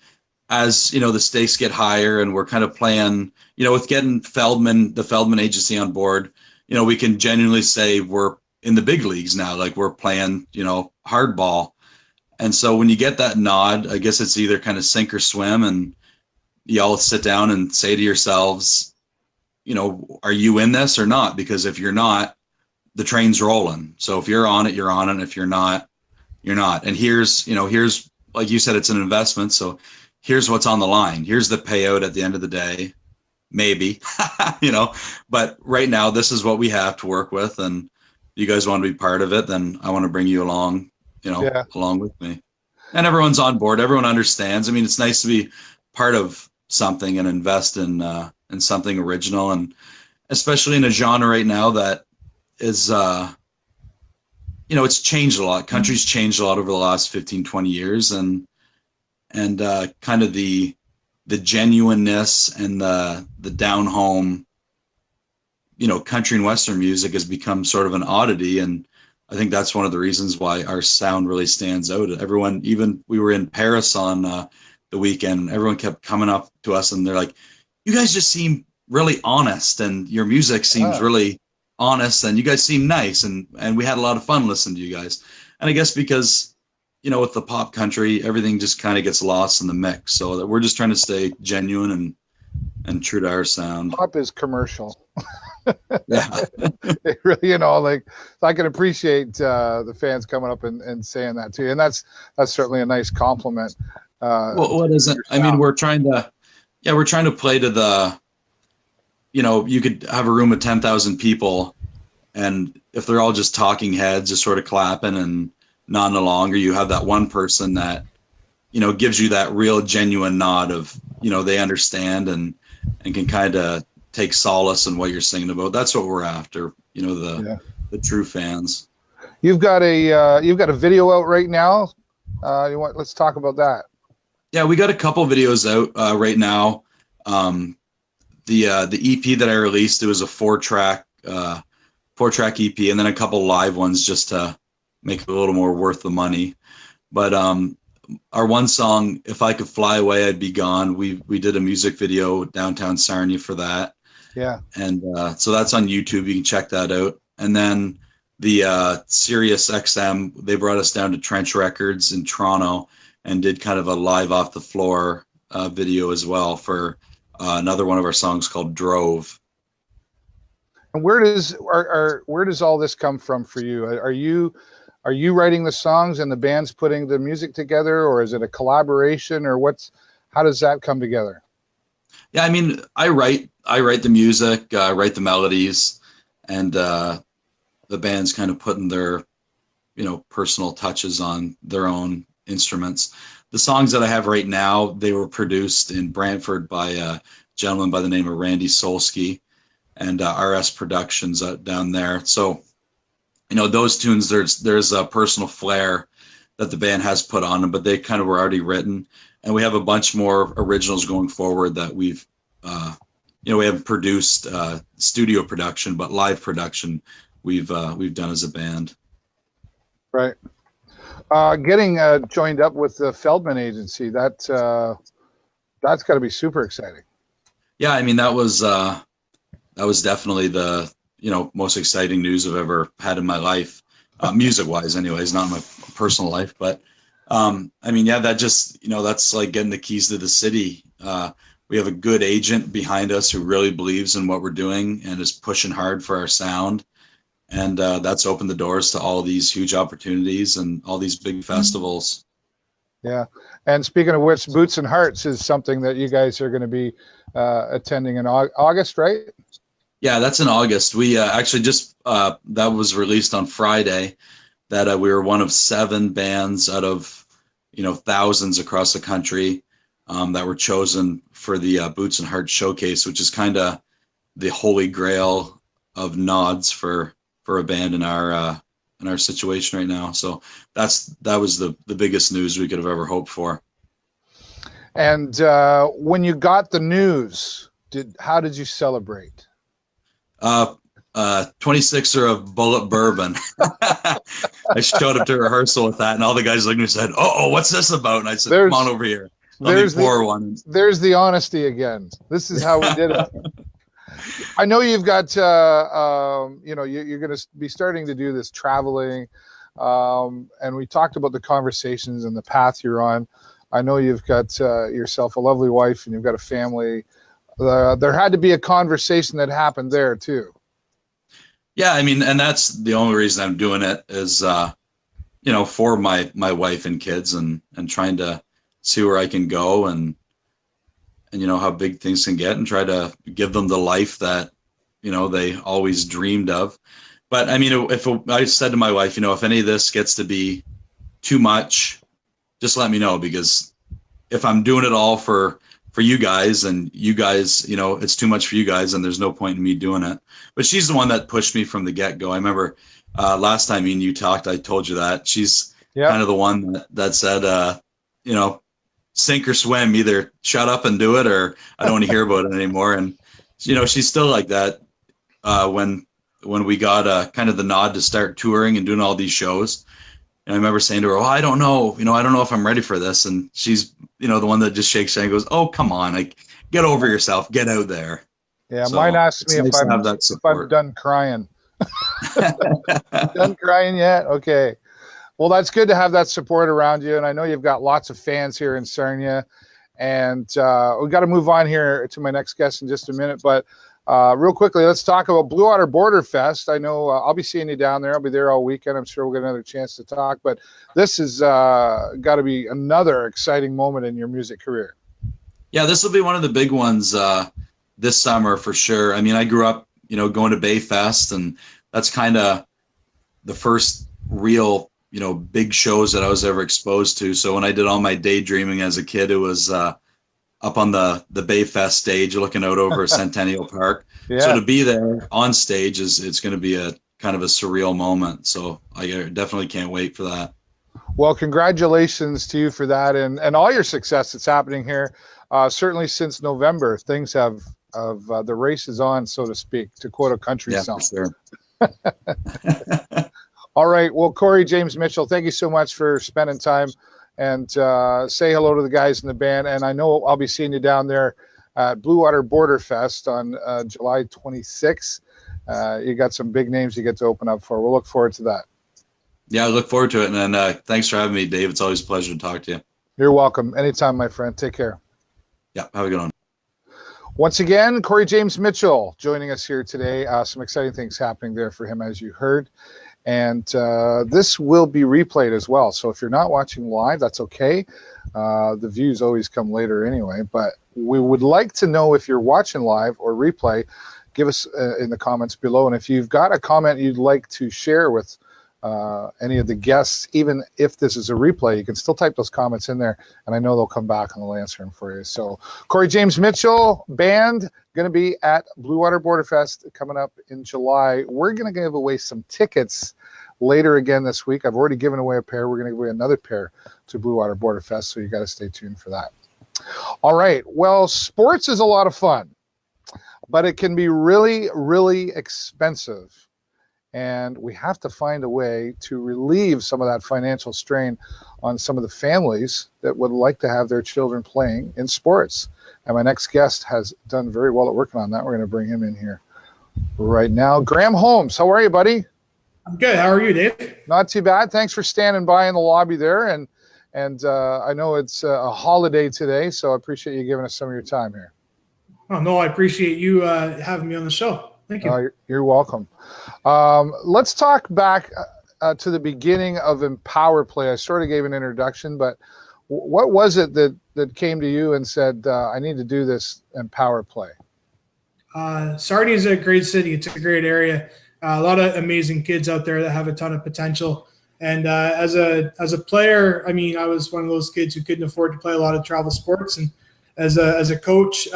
as, the stakes get higher and we're kind of playing, with getting the Feldman agency on board, we can genuinely say we're in the big leagues now, like we're playing, hardball. And so when you get that nod, I guess it's either kind of sink or swim, and you all sit down and say to yourselves, are you in this or not? Because if you're not, the train's rolling. So if you're on it, you're on it. If you're not, you're not. And here's, like you said, it's an investment. So here's what's on the line. Here's the payout at the end of the day, maybe, but right now this is what we have to work with. And you guys want to be part of it, then I want to bring you along, along with me. And everyone's on board. Everyone understands. It's nice to be part of something and invest in something original, and especially in a genre right now that is, it's changed a lot. Country's changed a lot over the last 15, 20 years, and kind of the genuineness and the down home, country and Western music has become sort of an oddity. And I think that's one of the reasons why our sound really stands out. Everyone, even we were in Paris on the weekend, everyone kept coming up to us and they're like, you guys just seem really honest, and your music seems really honest, and you guys seem nice. And we had a lot of fun listening to you guys. And I guess because, with the pop country, everything just kind of gets lost in the mix. So that we're just trying to stay genuine and true to our sound. Pop is commercial. Yeah. It really, like, I can appreciate the fans coming up and saying that to you. And that's certainly a nice compliment. Well, what is it? We're trying to play to the, you could have a room of 10,000 people, and if they're all just talking heads, just sort of clapping and nodding along, or you have that one person that, gives you that real genuine nod of, they understand and can kind of take solace in what you're singing about. That's what we're after, the the true fans. You've got a video out right now. Let's talk about that. Yeah, we got a couple videos out right now. The EP that I released, it was a four-track EP, and then a couple live ones just to make it a little more worth the money. But our one song, "If I Could Fly Away, I'd Be Gone," we did a music video downtown Sarnia for that. Yeah. And so that's on YouTube. You can check that out. And then the Sirius XM, they brought us down to Trench Records in Toronto and did kind of a live off the floor video as well for another one of our songs called "Drove." And where does all this come from for you? Are you writing the songs and the band's putting the music together, or is it a collaboration, or how does that come together? Yeah, I mean, I write the music, write the melodies, and the band's kind of putting their, personal touches on their own instruments. The songs that I have right now, they were produced in Brantford by a gentleman by the name of Randy Solsky and RS Productions down there. So, those tunes, there's a personal flair that the band has put on them, but they kind of were already written. And we have a bunch more originals going forward that we haven't produced studio production, but live production we've done as a band. Right. Getting joined up with the Feldman Agency, that's got to be super exciting. Yeah, I mean, that was definitely the most exciting news I've ever had in my life, music-wise, anyways, not in my personal life. But that just that's like getting the keys to the city. We have a good agent behind us who really believes in what we're doing and is pushing hard for our sound. And that's opened the doors to all these huge opportunities and all these big festivals. Yeah. And speaking of which, Boots and Hearts is something that you guys are going to be attending in August, right? Yeah, that's in August. We actually just, that was released on Friday, that we were one of 7 bands out of, thousands across the country that were chosen for the Boots and Hearts Showcase, which is kind of the holy grail of nods for a band in our situation right now. So that was the biggest news we could have ever hoped for. And when you got the news, how did you celebrate? 26er of Bullet Bourbon. I showed up to rehearsal with that, and all the guys looked at me and said, "Oh, what's this about?" And I said, "Come on over here. Let me pour one." There's the honesty again. This is how we did it. I know you've got, you're going to be starting to do this traveling, and we talked about the conversations and the path you're on. I know you've got yourself a lovely wife and you've got a family. There had to be a conversation that happened there too. Yeah, I mean, and that's the only reason I'm doing it is, for my wife and kids and trying to see where I can go and how big things can get and try to give them the life that, they always dreamed of. But I mean, I said to my wife, if any of this gets to be too much, just let me know, because if I'm doing it all for you guys and you guys, it's too much for you guys and there's no point in me doing it. But she's the one that pushed me from the get-go. I remember last time me and you talked, I told you that. She's kind of the one that said, sink or swim, either shut up and do it or I don't want to hear about it anymore. And, she's still like that when we got kind of the nod to start touring and doing all these shows. And I remember saying to her, I don't know if I'm ready for this. And she's, the one that just shakes her and goes, "Oh, come on, like get over yourself, get out there." Yeah, so mine asks me if I'm done crying. Done crying yet? Okay. Well, that's good to have that support around you. And I know you've got lots of fans here in Sarnia. And we got to move on here to my next guest in just a minute. But real quickly, let's talk about Bluewater BorderFest. I know I'll be seeing you down there. I'll be there all weekend. I'm sure we'll get another chance to talk. But this has got to be another exciting moment in your music career. Yeah, this will be one of the big ones this summer for sure. I mean, I grew up, going to Bayfest, and that's kind of the first real, big shows that I was ever exposed to. So when I did all my daydreaming as a kid, it was up on the Bayfest stage looking out over Centennial Park. Yeah. So to be there on stage it's going to be a kind of a surreal moment. So I definitely can't wait for that. Well, congratulations to you for that and all your success that's happening here. Certainly since November, things have the race is on, so to speak, to quote a country song. For sure. All right. Well, Cory James Mitchell, thank you so much for spending time, and say hello to the guys in the band. And I know I'll be seeing you down there at Bluewater BorderFest on July 26th. You got some big names you get to open up for. We'll look forward to that. Yeah, I look forward to it. And then thanks for having me, Dave. It's always a pleasure to talk to you. You're welcome. Anytime, my friend. Take care. Yeah, have a good one. Once again, Cory James Mitchell joining us here today. Some exciting things happening there for him, as you heard. And this will be replayed as well. So if you're not watching live, that's okay. The views always come later anyway. But we would like to know if you're watching live or replay. Give us in the comments below. And if you've got a comment you'd like to share with any of the guests, even if this is a replay, you can still type those comments in there, and I know they'll come back and they'll answer them for you. So Cory James Mitchell Band going to be at Bluewater BorderFest coming up in July. We're going to give away some tickets later again this week. I've already given away a pair. We're going to give away another pair to Bluewater BorderFest, so you got to stay tuned for that. All right. Well, sports is a lot of fun, but it can be really, really expensive. And we have to find a way to relieve some of that financial strain on some of the families that would like to have their children playing in sports. And my next guest has done very well at working on that. We're going to bring him in here right now. Graham Holmes, how are you, buddy? I'm good. How are you, Dave? Not too bad. Thanks for standing by in the lobby there. And I know it's a holiday today, so I appreciate you giving us some of your time here. Oh, no, I appreciate you having me on the show. Thank you. You're welcome. Let's talk back to the beginning of Empower Play. I sort of gave an introduction, but what was it that came to you and said, I need to do this Empower Play? Sarnia is a great city. It's a great area. A lot of amazing kids out there that have a ton of potential. And as a player, I mean, I was one of those kids who couldn't afford to play a lot of travel sports. And as a coach,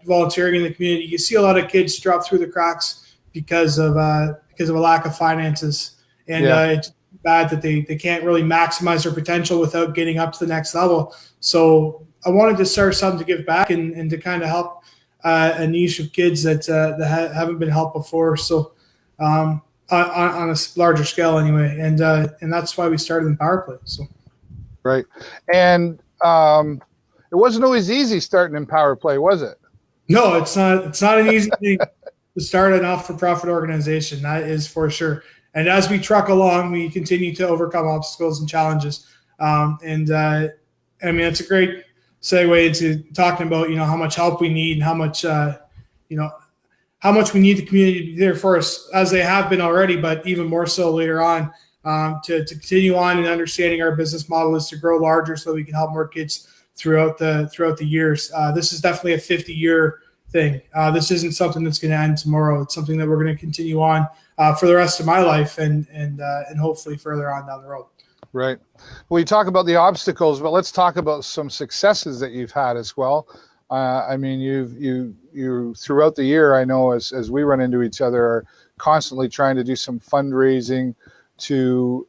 volunteering in the community, you see a lot of kids drop through the cracks because of a lack of finances, and it's bad that they can't really maximize their potential without getting up to the next level. So I wanted to start something to give back and to kind of help a niche of kids that haven't been helped before. So on a larger scale, anyway, and that's why we started Empower Play. So right, and it wasn't always easy starting Empower Play, was it? No, it's not. It's not an easy thing to start an not-for-profit organization. That is for sure. And as we truck along, we continue to overcome obstacles and challenges. I mean, it's a great segue into talking about how much help we need and how much we need the community to be there for us, as they have been already, but even more so later on. To continue on and understanding our business model is to grow larger so we can help more kids throughout the years. This is definitely a 50-year thing. This isn't something that's going to end tomorrow. It's something that we're going to continue on for the rest of my life and hopefully further on down the road. Right. Well, you talk about the obstacles, but let's talk about some successes that you've had as well. I mean, you throughout the year, I know as we run into each other, are constantly trying to do some fundraising to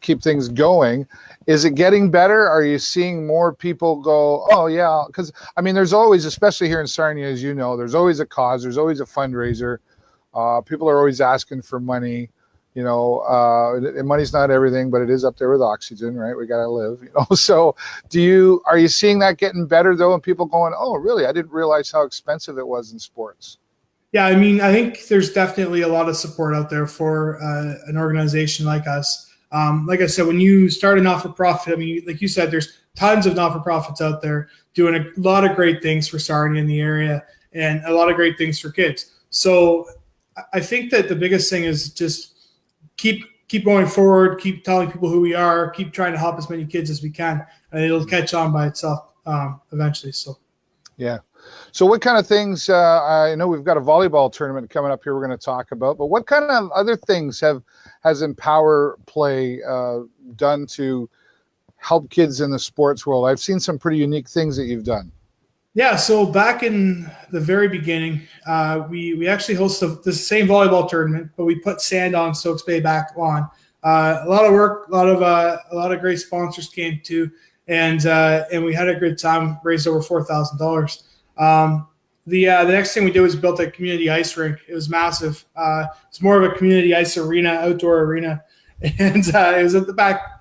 keep things going. Is it getting better? Are you seeing more people go, oh yeah? Because I mean, there's always, especially here in Sarnia, as you know, there's always a cause, there's always a fundraiser. People are always asking for money. And money's not everything, but it is up there with oxygen, right? We got to live, So are you seeing that getting better though? And people going, oh, really? I didn't realize how expensive it was in sports. Yeah, I mean, I think there's definitely a lot of support out there for an organization like us. Like I said, when you start a not-for-profit, I mean, like you said, there's tons of not-for-profits out there doing a lot of great things for Sarnia in the area and a lot of great things for kids. So I think that the biggest thing is just keep going forward, keep telling people who we are, keep trying to help as many kids as we can, and it'll catch on by itself eventually. So, yeah. So what kind of things, I know we've got a volleyball tournament coming up here we're going to talk about, but what kind of other things has Empower Play done to help kids in the sports world? I've seen some pretty unique things that you've done. Yeah, so back in the very beginning, we actually hosted the same volleyball tournament, but we put sand on Stokes Bay back lawn. A lot of work, a lot of great sponsors came too, and we had a good time. Raised over $4,000. The next thing we did was built a community ice rink. It was massive. It's more of a community ice arena, outdoor arena, and it was at the back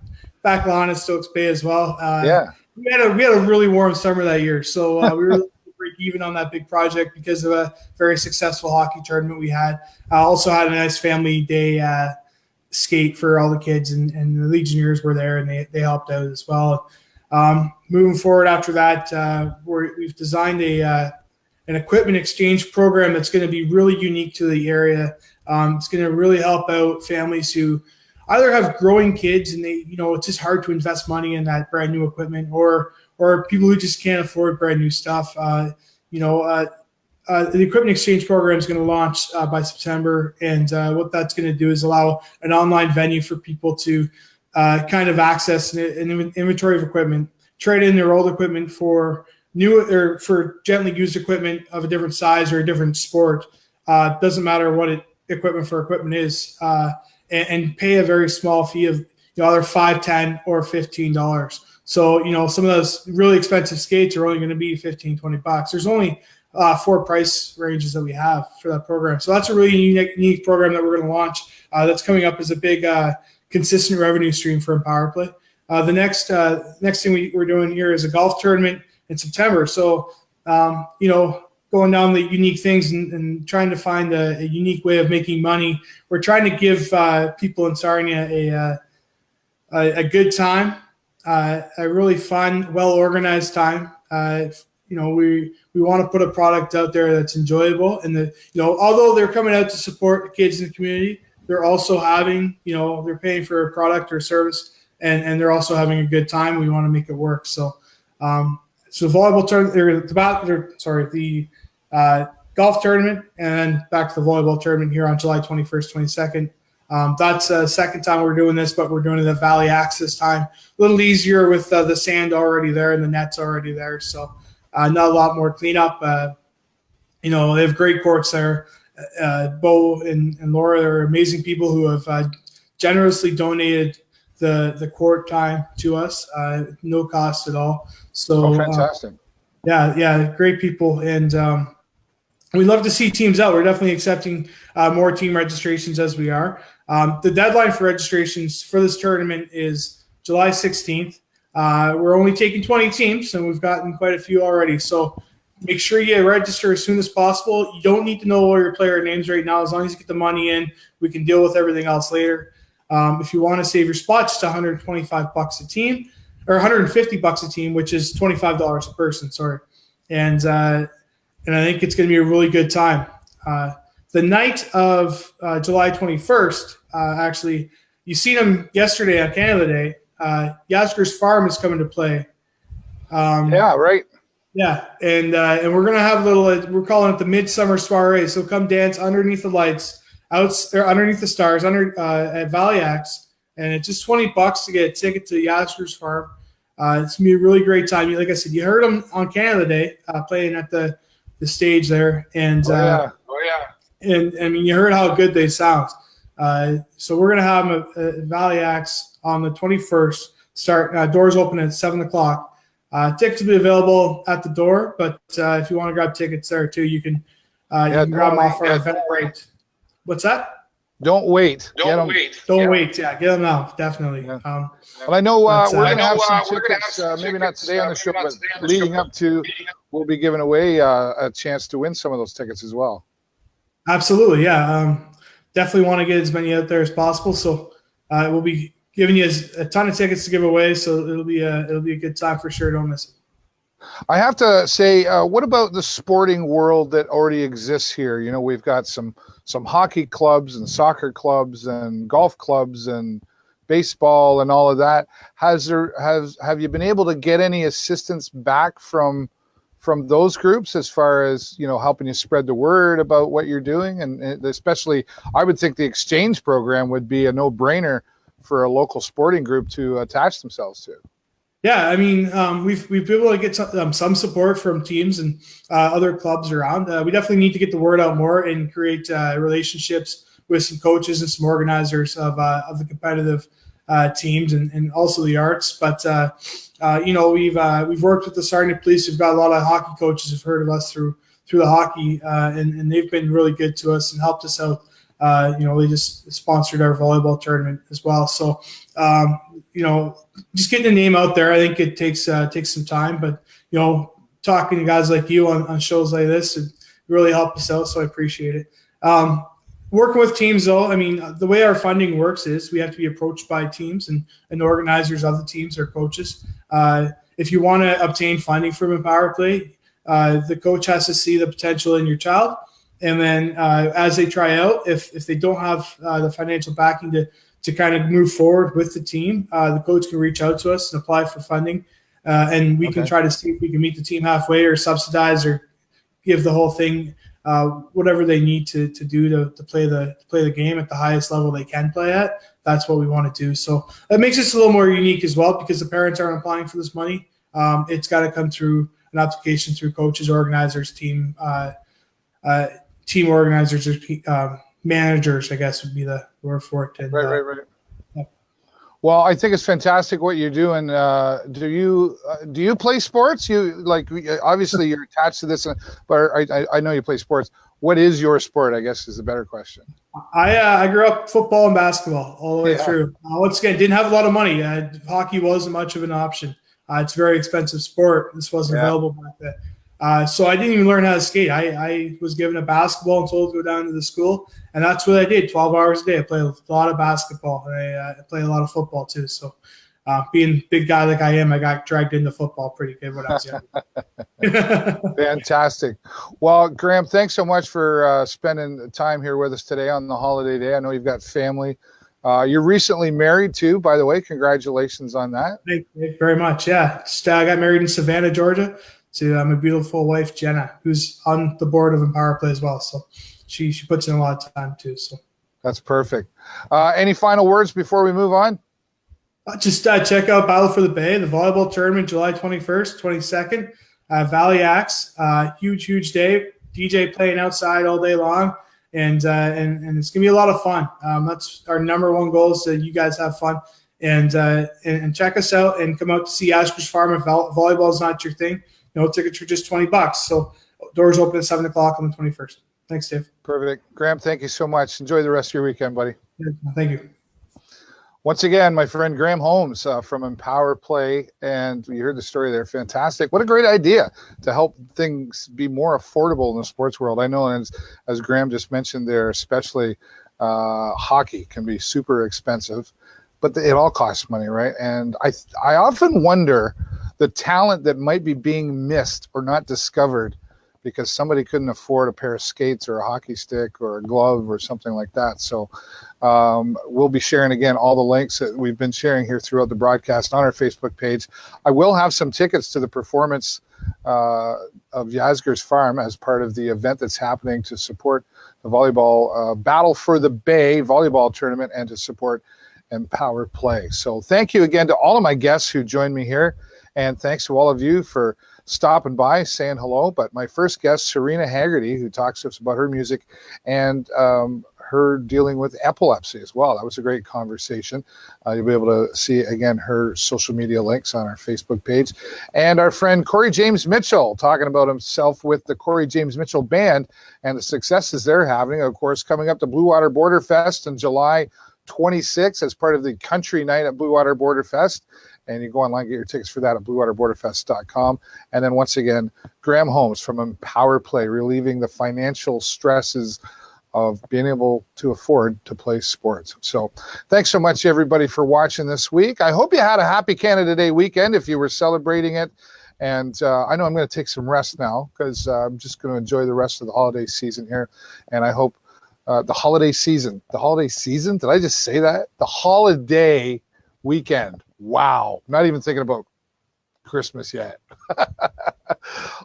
lawn at Stokes Bay as well. Yeah. We had a really warm summer that year, so we were able to break even on that big project because of a very successful hockey tournament we had. Also had a nice family day skate for all the kids, and the Legionnaires were there, and they helped out as well. Moving forward after that, we've designed an equipment exchange program that's going to be really unique to the area. It's going to really help out families who either have growing kids and it's just hard to invest money in that brand new equipment, or people who just can't afford brand new stuff. The equipment exchange program is going to launch by September, and what that's going to do is allow an online venue for people to kind of access an inventory of equipment, trade in their old equipment for new or for gently used equipment of a different size or a different sport. Doesn't matter what equipment is. And pay a very small fee of either $5, $10, or $15. So some of those really expensive skates are only going to be $15, $20. There's only 4 price ranges that we have for that program. So that's a really unique program that we're going to launch. That's coming up as a big consistent revenue stream for Empower Play. The next thing we're doing here is a golf tournament in September. So going down the unique things and trying to find a unique way of making money. We're trying to give people in Sarnia a good time, a really fun, well-organized time. We want to put a product out there that's enjoyable, and although they're coming out to support the kids in the community, they're also having, they're paying for a product or service, and they're also having a good time. We want to make it work. So volleyball tournament, the golf tournament, and then back to the volleyball tournament here on July 21st, 22nd. That's the second time we're doing this, but we're doing it at Valley Access time. A little easier with the sand already there and the nets already there, so not a lot more cleanup. They have great courts there. Bo and Laura are amazing people who have generously donated the court time to us, no cost at all. So fantastic. Yeah, great people, and we'd love to see teams out. We're definitely accepting more team registrations as we are. The deadline for registrations for this tournament is July 16th. We're only taking 20 teams, and we've gotten quite a few already. So make sure you register as soon as possible. You don't need to know all your player names right now. As long as you get the money in, we can deal with everything else later. If you want to save your spot, just $125 a team, or $150 a team, which is $25 a person. Sorry, and I think it's going to be a really good time. The night of July 21st, actually, you seen them yesterday on Canada Day. Yasgur's Farm is coming to play. Yeah, right. Yeah, and we're gonna have a little. We're calling it the Midsummer Soiree. So come dance underneath the lights, underneath the stars, at Valley Axe, and it's just $20 to get a ticket to Yasgur's Farm. It's gonna be a really great time. Like I said, you heard them on Canada Day playing at the stage there, and and I mean, you heard how good they sound. So we're gonna have them at Valley Axe on the 21st. Doors open at 7:00. Tickets will be available at the door, but if you want to grab tickets there too, you can grab them off our Eventbrite. What's that? Don't wait. Don't wait. Yeah, get them now, definitely. Yeah. Well, I know we're going to have some tickets, maybe not today on the show, but leading up to, we'll be giving away a chance to win some of those tickets as well. Absolutely, yeah. Definitely want to get as many out there as possible. So we'll be giving you a ton of tickets to give away. So it'll be a good time for sure. Don't miss it. I have to say, what about the sporting world that already exists here? You know, we've got some hockey clubs and soccer clubs and golf clubs and baseball and all of that. Have you been able to get any assistance back from those groups as far as, you know, helping you spread the word about what you're doing? And especially, I would think the exchange program would be a no-brainer for a local sporting group to attach themselves to. Yeah, I mean, we've been able to get some support from teams and other clubs around. We definitely need to get the word out more and create relationships with some coaches and some organizers of the competitive teams and also the arts. But we've worked with the Sarnia Police. We've got a lot of hockey coaches who've heard of us through the hockey, and they've been really good to us and helped us out. They just sponsored our volleyball tournament as well. So, just getting the name out there, I think it takes some time, but, talking to guys like you on shows like this, it really helped us out. So I appreciate it. Working with teams though, I mean, the way our funding works is we have to be approached by teams and organizers of the teams or coaches. If you want to obtain funding from Empower Play, the coach has to see the potential in your child. And then as they try out, if they don't have the financial backing to kind of move forward with the team, the coach can reach out to us and apply for funding. And we can try to see if we can meet the team halfway or subsidize or give the whole thing whatever they need to do to play the game at the highest level they can play at. That's what we want to do. So that makes us a little more unique as well, because the parents aren't applying for this money. It's got to come through an application through coaches, organizers, team organizers, or managers, I guess would be the word for it. And, right. Yeah. Well, I think it's fantastic what you're doing. Do you play sports? Obviously you're attached to this, but I know you play sports. What is your sport, I guess, is the better question. I grew up football and basketball all the way through. Once again, didn't have a lot of money. Hockey wasn't much of an option. It's a very expensive sport. This wasn't available back then. So I didn't even learn how to skate. I was given a basketball and told to go down to the school, and that's what I did. 12 hours a day. I played a lot of basketball, and I played a lot of football too. So being a big guy like I am, I got dragged into football pretty good when I was young. Fantastic. Well, Graham, thanks so much for spending time here with us today on the holiday day. I know you've got family. You're recently married too, by the way. Congratulations on that. Thank you very much. Yeah, I got married in Savannah, Georgia, to my beautiful wife Jenna, who's on the board of Empower Play as well. So she puts in a lot of time too. So that's perfect. Any final words before we move on? Just check out Battle for the Bay, the volleyball tournament, July 21st, 22nd. Valley Axe, huge day. DJ playing outside all day long, and it's gonna be a lot of fun. That's our number one goal, is that you guys have fun and check us out and come out to see Asker's Farm if volleyball is not your thing. Tickets are just $20. So doors open at 7:00 on the 21st. Thanks, Dave. Perfect. Graham, thank you so much. Enjoy the rest of your weekend, buddy. Yeah, thank you. Once again, my friend Graham Holmes from Empower Play, and you heard the story there. Fantastic. What a great idea to help things be more affordable in the sports world. I know, as Graham just mentioned there, especially hockey can be super expensive, but it all costs money, right? And I often wonder the talent that might be being missed or not discovered because somebody couldn't afford a pair of skates or a hockey stick or a glove or something like that. So we'll be sharing, again, all the links that we've been sharing here throughout the broadcast on our Facebook page. I will have some tickets to the performance of Asker's Farm as part of the event that's happening to support the volleyball Battle for the Bay volleyball tournament and to support Empower Play. So thank you again to all of my guests who joined me here. And thanks to all of you for stopping by, saying hello. But my first guest, Sarina Haggarty, who talks to us about her music and her dealing with epilepsy as well. That was a great conversation. You'll be able to see, again, her social media links on our Facebook page. And our friend Cory James Mitchell talking about himself with the Cory James Mitchell Band and the successes they're having. Of course, coming up to Bluewater BorderFest in July 26th as part of the country night at Bluewater BorderFest. And you go online, get your tickets for that at bluewaterborderfest.com. And then once again, Graham Holmes from Empower Play, relieving the financial stresses of being able to afford to play sports. So thanks so much, everybody, for watching this week. I hope you had a happy Canada Day weekend if you were celebrating it. And I know I'm going to take some rest now because I'm just going to enjoy the rest of the holiday season here. And I hope the holiday season, did I just say that? The holiday weekend. Wow. Not even thinking about Christmas yet.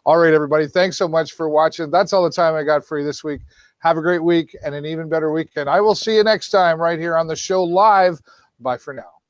All right, everybody. Thanks so much for watching. That's all the time I got for you this week. Have a great week and an even better weekend. I will see you next time right here on the show live. Bye for now.